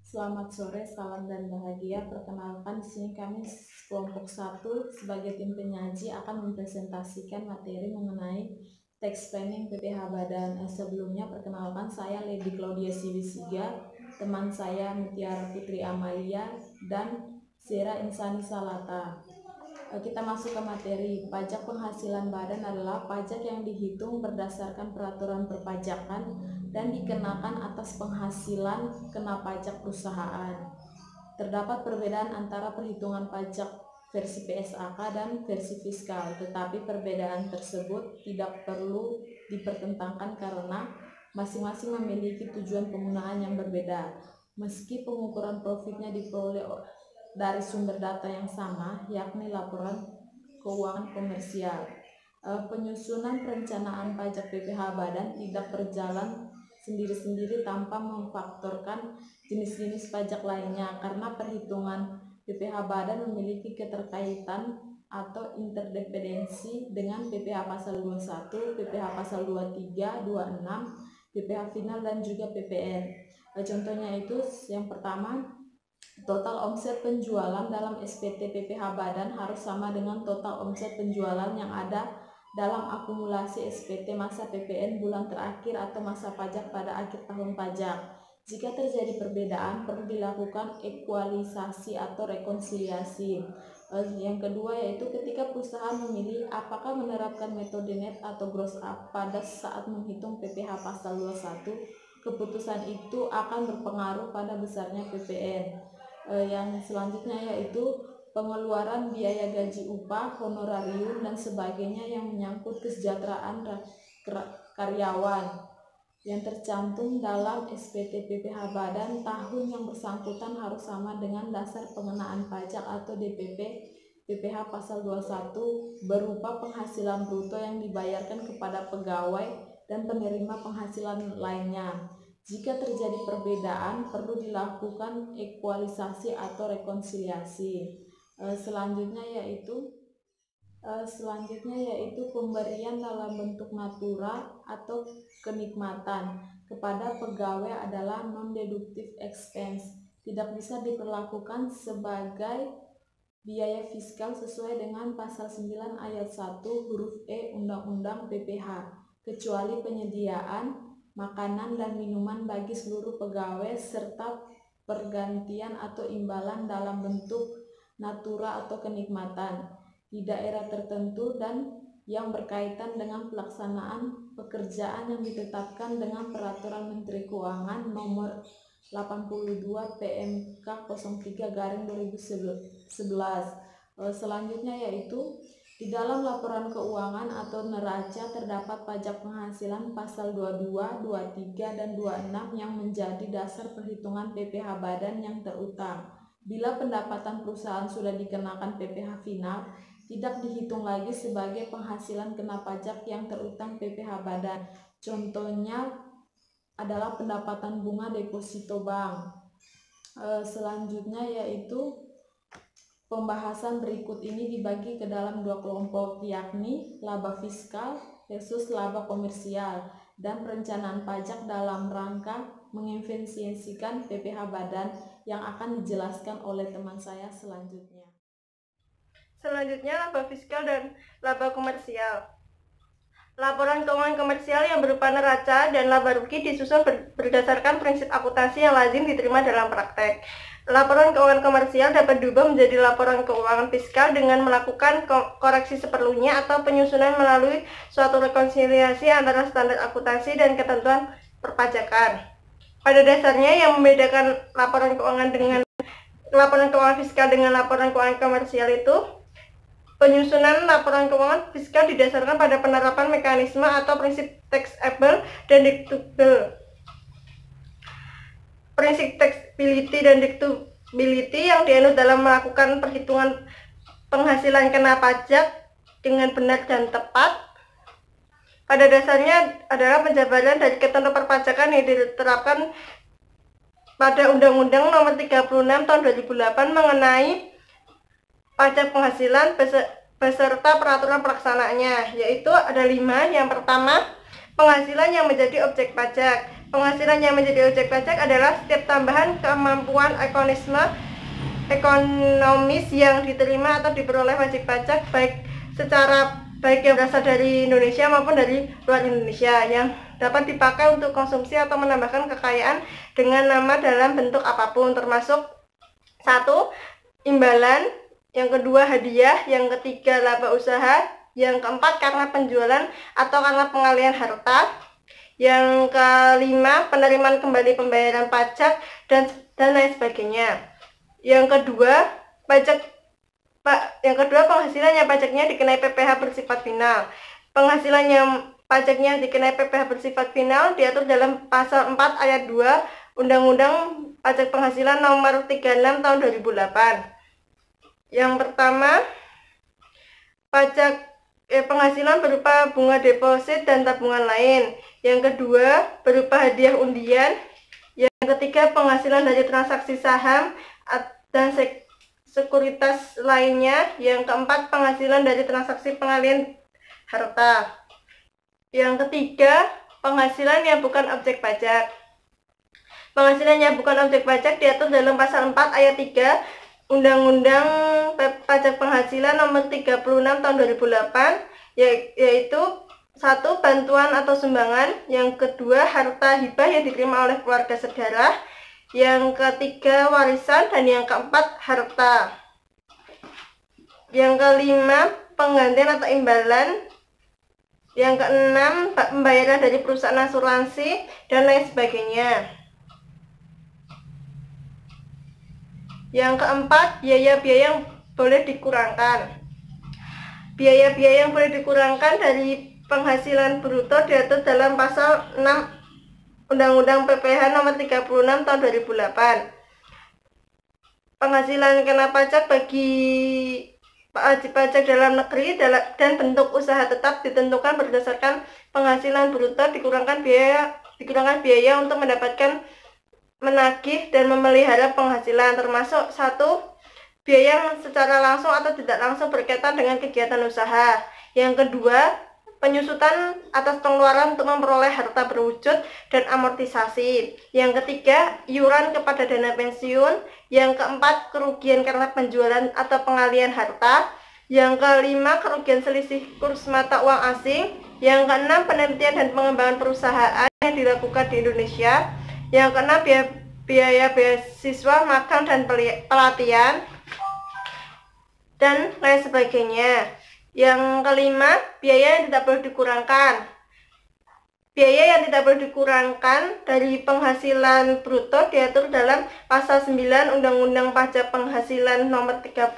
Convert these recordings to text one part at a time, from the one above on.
Selamat sore, salam dan bahagia. Perkenalkan, di sini kami kelompok 1 sebagai tim penyaji akan mempresentasikan materi mengenai tax planning PPh Badan. Sebelumnya, perkenalkan, saya Lady Claudia Siwisiga, teman saya Mutiara Putri Amalia, dan Sera Insani Salata. Kita masuk ke materi. Pajak penghasilan badan adalah pajak yang dihitung berdasarkan peraturan perpajakan dan dikenakan atas penghasilan kena pajak perusahaan. Terdapat perbedaan antara perhitungan pajak versi PSAK dan versi fiskal, tetapi perbedaan tersebut tidak perlu dipertentangkan karena masing-masing memiliki tujuan penggunaan yang berbeda. Meski pengukuran profitnya diperoleh dari sumber data yang sama, yakni laporan keuangan komersial. Penyusunan perencanaan pajak PPh Badan tidak berjalan sendiri-sendiri tanpa memfaktorkan jenis-jenis pajak lainnya, karena perhitungan PPh Badan memiliki keterkaitan atau interdependensi dengan PPh pasal 21, PPh pasal 23, 26, PPh final dan juga PPN. Contohnya itu yang pertama, total omset penjualan dalam SPT PPh Badan harus sama dengan total omset penjualan yang ada dalam akumulasi SPT masa PPN bulan terakhir atau masa pajak pada akhir tahun pajak. Jika terjadi perbedaan, perlu dilakukan ekualisasi atau rekonsiliasi. Yang kedua yaitu ketika perusahaan memilih apakah menerapkan metode net atau gross up pada saat menghitung PPh pasal 21, keputusan itu akan berpengaruh pada besarnya PPN. Yang selanjutnya yaitu pengeluaran biaya gaji upah, honorarium, dan sebagainya yang menyangkut kesejahteraan karyawan yang tercantum dalam SPT PPh Badan tahun yang bersangkutan harus sama dengan dasar pengenaan pajak atau DPP PPh pasal 21 berupa penghasilan bruto yang dibayarkan kepada pegawai dan penerima penghasilan lainnya. Jika terjadi perbedaan, perlu dilakukan ekualisasi atau rekonsiliasi. Selanjutnya yaitu pemberian dalam bentuk natura atau kenikmatan kepada pegawai adalah non-deductive expense, tidak bisa diperlakukan sebagai biaya fiskal sesuai dengan pasal 9 ayat 1 huruf E Undang-Undang PPh, kecuali penyediaan makanan dan minuman bagi seluruh pegawai serta pergantian atau imbalan dalam bentuk natura atau kenikmatan di daerah tertentu dan yang berkaitan dengan pelaksanaan pekerjaan yang ditetapkan dengan Peraturan Menteri Keuangan Nomor 82 PMK 03/2011. Selanjutnya yaitu di dalam laporan keuangan atau neraca terdapat pajak penghasilan pasal 22, 23, dan 26 yang menjadi dasar perhitungan PPh Badan yang terutang. Bila pendapatan perusahaan sudah dikenakan PPh final, tidak dihitung lagi sebagai penghasilan kena pajak yang terutang PPh Badan. Contohnya adalah pendapatan bunga deposito bank. Selanjutnya yaitu pembahasan berikut ini dibagi ke dalam dua kelompok, yakni laba fiskal versus laba komersial dan perencanaan pajak dalam rangka mengefisiensikan PPh Badan yang akan dijelaskan oleh teman saya selanjutnya. Selanjutnya, laba fiskal dan laba komersial. Laporan keuangan komersial yang berupa neraca dan laba rugi disusun berdasarkan prinsip akuntansi yang lazim diterima dalam praktek. Laporan keuangan komersial dapat diubah menjadi laporan keuangan fiskal dengan melakukan koreksi seperlunya atau penyusunan melalui suatu rekonsiliasi antara standar akuntansi dan ketentuan perpajakan. Pada dasarnya, yang membedakan laporan keuangan fiskal dengan laporan keuangan komersial itu penyusunan laporan keuangan fiskal didasarkan pada penerapan mekanisme atau prinsip taxable dan deductible. Prinsip taxability dan deductibility yang dianut dalam melakukan perhitungan penghasilan kena pajak dengan benar dan tepat pada dasarnya adalah penjabaran dari ketentuan perpajakan yang diterapkan pada Undang-Undang Nomor 36 Tahun 2008 mengenai pajak penghasilan beserta peraturan pelaksanaannya, yaitu ada 5. Yang pertama, penghasilan yang menjadi objek pajak. penghasilan yang menjadi objek pajak adalah setiap tambahan kemampuan ekonomis yang diterima atau diperoleh wajib pajak baik yang berasal dari Indonesia maupun dari luar Indonesia yang dapat dipakai untuk konsumsi atau menambahkan kekayaan dengan nama dalam bentuk apapun, termasuk 1. Imbalan, yang kedua hadiah, yang ketiga laba usaha, yang keempat karena penjualan atau karena pengalihan harta, yang kelima penerimaan kembali pembayaran pajak dan lain sebagainya. Yang kedua penghasilan yang pajaknya dikenai PPh bersifat final. Penghasilan yang pajaknya dikenai PPh bersifat final diatur dalam pasal 4 ayat 2 Undang-Undang Pajak Penghasilan nomor 36 tahun 2008. Yang pertama, penghasilan berupa bunga deposit dan tabungan lain. Yang kedua, berupa hadiah undian. Yang ketiga, penghasilan dari transaksi saham dan sekuritas lainnya. Yang keempat, penghasilan dari transaksi pengalihan harta. Yang ketiga, penghasilan yang bukan objek pajak. Penghasilan yang bukan objek pajak diatur dalam pasal 4 ayat 3 Undang-Undang Pajak Penghasilan nomor 36 tahun 2008, yaitu 1. Bantuan atau sumbangan. Yang kedua, harta hibah yang diterima oleh keluarga saudara. Yang ketiga, warisan. Dan yang keempat, harta. Yang kelima, penggantian atau imbalan. Yang keenam, pembayaran dari perusahaan asuransi dan lain sebagainya. Yang keempat, biaya-biaya yang boleh dikurangkan. Biaya-biaya yang boleh dikurangkan dari penghasilan bruto diatur dalam pasal 6 Undang-Undang PPh nomor 36 tahun 2008. Penghasilan kena pajak bagi wajib pajak dalam negeri dan bentuk usaha tetap ditentukan berdasarkan penghasilan bruto dikurangkan biaya untuk mendapatkan, menagih dan memelihara penghasilan, termasuk 1. Biaya yang secara langsung atau tidak langsung berkaitan dengan kegiatan usaha. Yang kedua, penyusutan atas pengeluaran untuk memperoleh harta berwujud dan amortisasi. Yang ketiga, iuran kepada dana pensiun. Yang keempat, kerugian karena penjualan atau pengalihan harta. Yang kelima, kerugian selisih kurs mata uang asing. Yang keenam, penelitian dan pengembangan perusahaan yang dilakukan di Indonesia. Yang keenam, biaya beasiswa, magang dan pelatihan dan lain sebagainya. Yang kelima, biaya yang tidak boleh dikurangkan. Biaya yang tidak boleh dikurangkan dari penghasilan bruto diatur dalam pasal 9 Undang-Undang Pajak Penghasilan nomor 36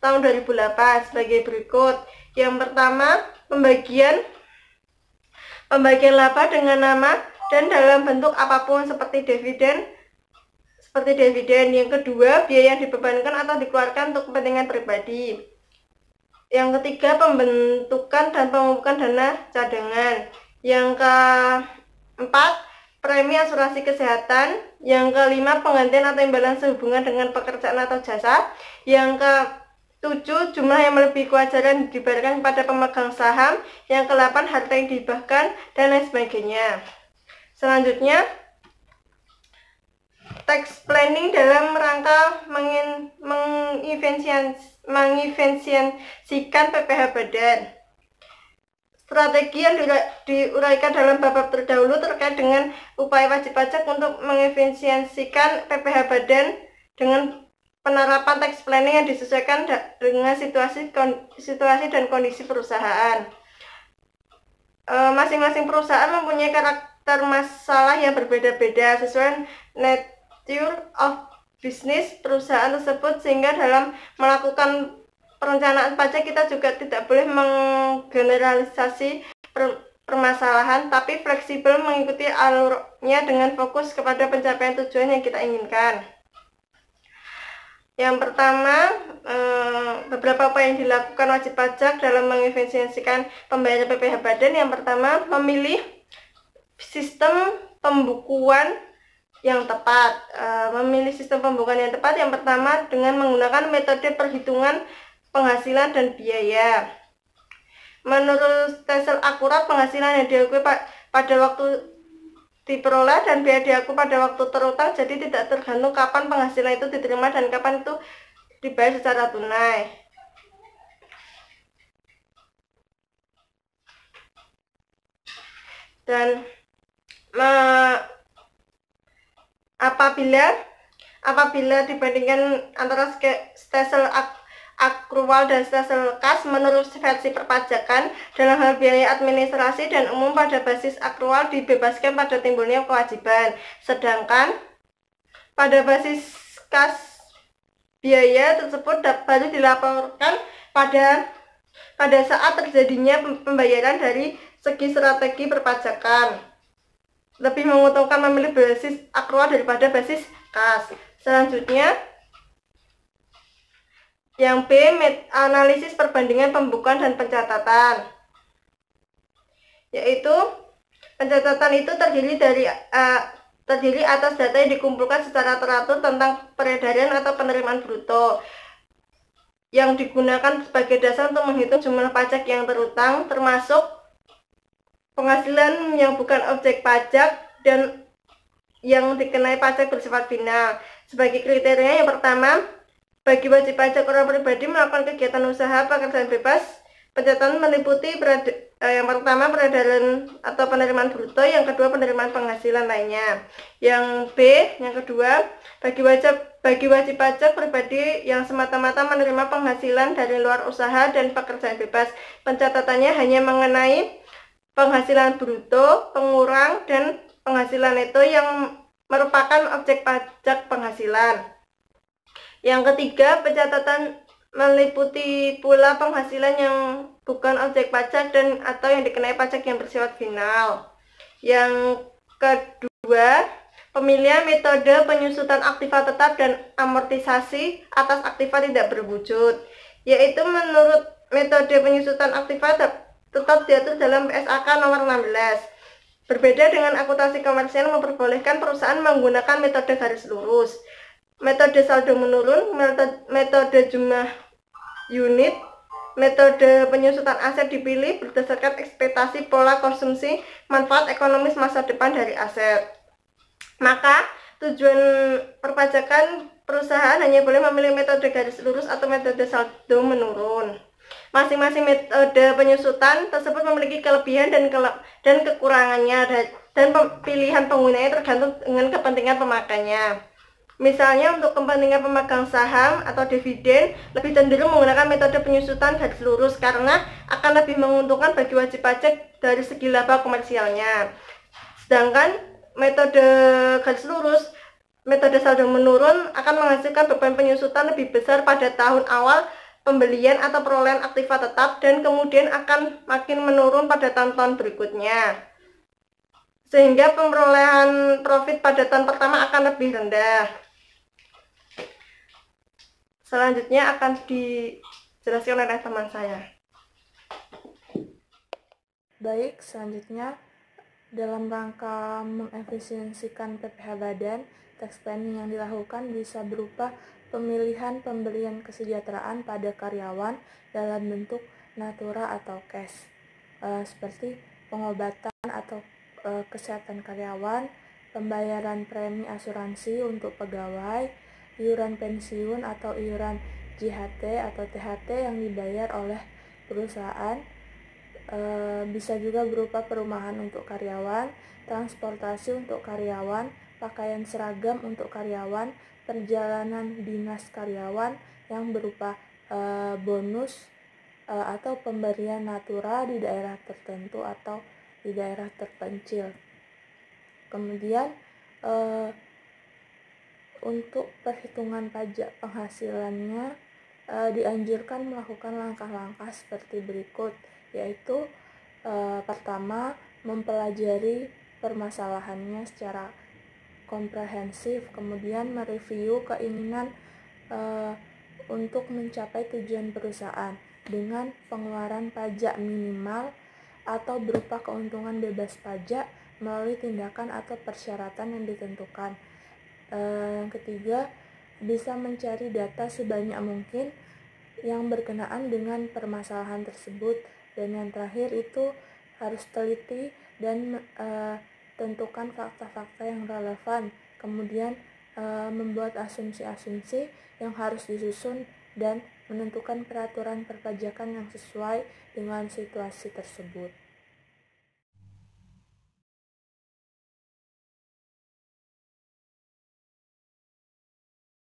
tahun 2008 sebagai berikut. Yang pertama, pembagian laba dengan nama dan dalam bentuk apapun seperti dividen. Yang kedua, biaya yang dibebankan atau dikeluarkan untuk kepentingan pribadi. Yang ketiga, pembentukan dan pemupukan dana cadangan. Yang keempat, premi asuransi kesehatan. Yang kelima, penggantian atau imbalan sehubungan dengan pekerjaan atau jasa. Yang ketujuh, jumlah yang melebihi kewajaran dibayarkan kepada pemegang saham. Yang kedelapan, harta yang dihibahkan dan lain sebagainya. Selanjutnya, tax planning dalam rangka mengefisiensikan PPh badan. Strategi yang diuraikan dalam bab terdahulu terkait dengan upaya wajib pajak untuk mengefisiensikan PPh badan dengan penerapan tax planning yang disesuaikan dengan situasi dan kondisi perusahaan. Masing-masing perusahaan mempunyai karakter masalah yang berbeda-beda sesuai nature of business perusahaan tersebut, sehingga dalam melakukan perencanaan pajak kita juga tidak boleh menggeneralisasi permasalahan, tapi fleksibel mengikuti alurnya dengan fokus kepada pencapaian tujuan yang kita inginkan. Yang pertama, beberapa upaya yang dilakukan wajib pajak dalam mengefisiensikan pembayaran PPh badan. Yang pertama, memilih sistem pembukuan yang tepat. Yang pertama dengan menggunakan metode perhitungan penghasilan dan biaya. Menurut Tesel akurat, penghasilan yang diakui pada waktu diperoleh dan biaya diaku pada waktu terutang, jadi tidak tergantung kapan penghasilan itu diterima dan kapan itu dibayar secara tunai. Dan apabila dibandingkan antara stelsel akrual dan stelsel kas menurut versi perpajakan, dalam hal biaya administrasi dan umum pada basis akrual dibebaskan pada timbulnya kewajiban, sedangkan pada basis kas biaya tersebut baru dilaporkan pada saat terjadinya pembayaran. Dari segi strategi perpajakan, lebih menguntungkan memilih basis akrual daripada basis kas. Selanjutnya, yang B, analisis perbandingan pembukuan dan pencatatan. Yaitu, pencatatan itu terdiri atas data yang dikumpulkan secara teratur tentang peredaran atau penerimaan bruto, yang digunakan sebagai dasar untuk menghitung jumlah pajak yang terutang, termasuk penghasilan yang bukan objek pajak dan yang dikenai pajak bersifat final. Sebagai kriteria, yang pertama, bagi wajib pajak orang pribadi melakukan kegiatan usaha pekerjaan bebas, pencatatan meliputi yang pertama peredaran atau penerimaan bruto, yang kedua penerimaan penghasilan lainnya. Yang B, yang kedua, bagi wajib pajak pribadi yang semata-mata menerima penghasilan dari luar usaha dan pekerjaan bebas, pencatatannya hanya mengenai penghasilan bruto, pengurang, dan penghasilan neto yang merupakan objek pajak penghasilan. Yang ketiga, pencatatan meliputi pula penghasilan yang bukan objek pajak dan atau yang dikenai pajak yang bersifat final. Yang kedua, pemilihan metode penyusutan aktiva tetap dan amortisasi atas aktiva tidak berwujud, yaitu menurut metode penyusutan aktiva tetap diatur dalam PSAK nomor 16. Berbeda dengan akuntansi komersial memperbolehkan perusahaan menggunakan metode garis lurus, metode saldo menurun, metode jumlah unit, metode penyusutan aset dipilih berdasarkan ekspektasi pola konsumsi manfaat ekonomis masa depan dari aset. Maka tujuan perpajakan perusahaan hanya boleh memilih metode garis lurus atau metode saldo menurun. Masing-masing metode penyusutan tersebut memiliki kelebihan dan kekurangannya, dan pilihan penggunanya tergantung dengan kepentingan pemakainya. Misalnya, untuk kepentingan pemegang saham atau dividen lebih cenderung menggunakan metode penyusutan garis lurus karena akan lebih menguntungkan bagi wajib pajak dari segi laba komersialnya. Sedangkan metode garis lurus, metode saldo menurun, akan menghasilkan beban penyusutan lebih besar pada tahun awal pembelian atau perolehan aktiva tetap, dan kemudian akan makin menurun pada tahun-tahun berikutnya, sehingga perolehan profit pada tahun pertama akan lebih rendah. Selanjutnya akan dijelaskan oleh teman saya. Baik, selanjutnya dalam rangka mengefisiensikan PPh Badan, tax planning yang dilakukan bisa berupa pemilihan pemberian kesejahteraan pada karyawan dalam bentuk natura atau cash, seperti pengobatan atau kesehatan karyawan, pembayaran premi asuransi untuk pegawai, iuran pensiun atau iuran JHT atau THT yang dibayar oleh perusahaan. Bisa juga berupa perumahan untuk karyawan, transportasi untuk karyawan, pakaian seragam untuk karyawan, perjalanan dinas karyawan yang berupa bonus atau pemberian natura di daerah tertentu atau di daerah terpencil. Kemudian untuk perhitungan pajak penghasilannya dianjurkan melakukan langkah-langkah seperti berikut, yaitu pertama, mempelajari permasalahannya secara komprehensif, kemudian mereview keinginan untuk mencapai tujuan perusahaan dengan pengeluaran pajak minimal atau berupa keuntungan bebas pajak melalui tindakan atau persyaratan yang ditentukan. Yang ketiga, bisa mencari data sebanyak mungkin yang berkenaan dengan permasalahan tersebut, dan yang terakhir itu harus teliti dan tentukan fakta-fakta yang relevan, kemudian membuat asumsi-asumsi yang harus disusun dan menentukan peraturan perpajakan yang sesuai dengan situasi tersebut.